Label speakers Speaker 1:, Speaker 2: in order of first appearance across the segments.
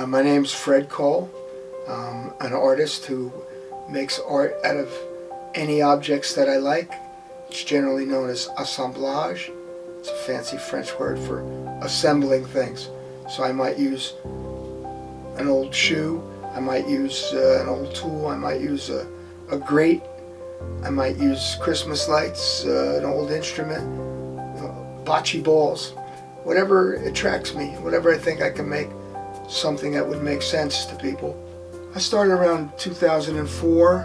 Speaker 1: My name's Fred Cole. I'm an artist who makes art out of any objects that I like. It's generally known as assemblage. It's a fancy French word for assembling things. So I might use an old shoe, I might use an old tool, I might use a grate, I might use Christmas lights, an old instrument, bocce balls, whatever attracts me, whatever I think I can make something that would make sense to people. I started around 2004.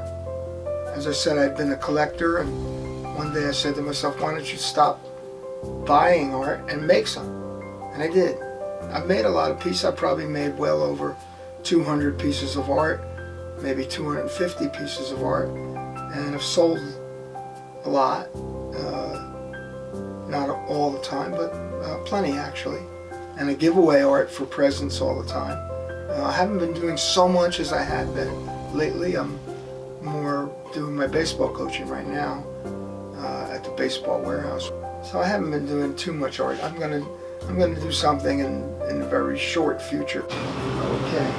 Speaker 1: As I said, I'd been a collector, and one day I said to myself, why don't you stop buying art and make some? And I did. I've made a lot of pieces. I probably made well over 200 pieces of art, maybe 250 pieces of art, and I've sold a lot, not all the time, but plenty actually. And I give away art for presents all the time. I haven't been doing so much as I had been lately. I'm more doing my baseball coaching right now at the baseball warehouse. So I haven't been doing too much art. I'm gonna do something in the very short future. Okay.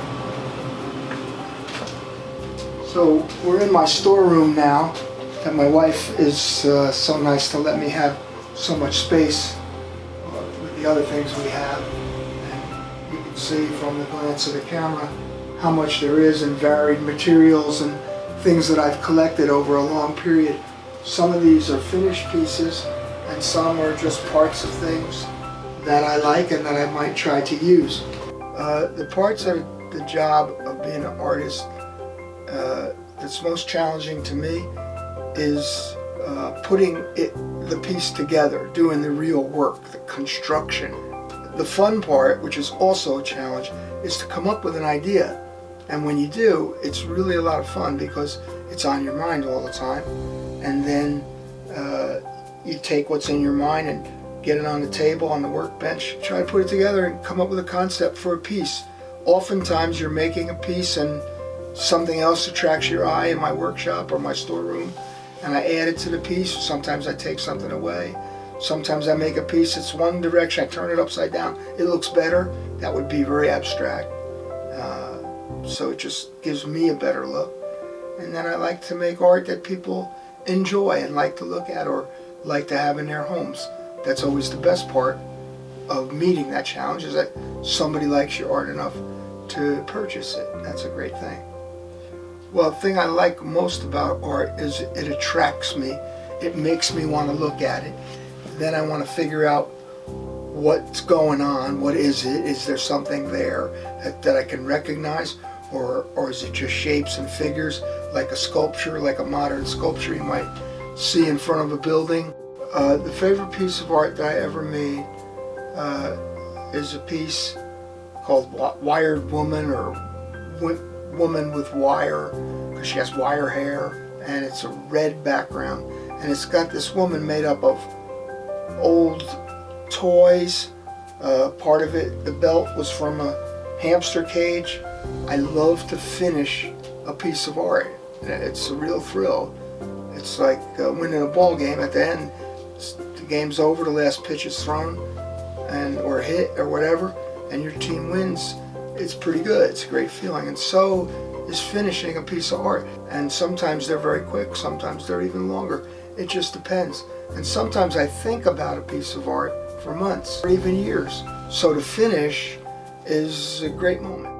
Speaker 1: So we're in my storeroom now, and my wife is so nice to let me have so much space with the other things we have. And you can see from the glance of the camera how much there is in varied materials and things that I've collected over a long period. Some of these are finished pieces, and some are just parts of things that I like and that I might try to use. The parts of the job of being an artist that's most challenging to me is putting the piece together, doing the real work, the construction. The fun part, which is also a challenge, is to come up with an idea. And when you do, it's really a lot of fun because it's on your mind all the time. And then you take what's in your mind and get it on the table, on the workbench, try to put it together and come up with a concept for a piece. Oftentimes you're making a piece and something else attracts your eye in my workshop or my storeroom, and I add it to the piece. Sometimes I take something away. Sometimes I make a piece that's one direction, I turn it upside down, it looks better. That would be very abstract. So it just gives me a better look. And then I like to make art that people enjoy and like to look at or like to have in their homes. That's always the best part of meeting that challenge, is that somebody likes your art enough to purchase it. That's a great thing. Well, the thing I like most about art is it attracts me. It makes me want to look at it. Then I want to figure out what's going on. What is it? Is there something there that I can recognize? Or is it just shapes and figures, like a sculpture, like a modern sculpture you might see in front of a building? The favorite piece of art that I ever made is a piece called Wired Woman, or Woman with Wire, because she has wire hair, and it's a red background, and it's got this woman made up of old toys. Part of it, the belt, was from a hamster cage. I love to finish a piece of art. It's a real thrill. It's like winning a ball game. At the end, the game's over, the last pitch is thrown or hit or whatever, and your team wins. It's pretty good. It's a great feeling. And so is finishing a piece of art. And sometimes they're very quick, sometimes they're even longer. It just depends. And sometimes I think about a piece of art for months or even years. So to finish is a great moment.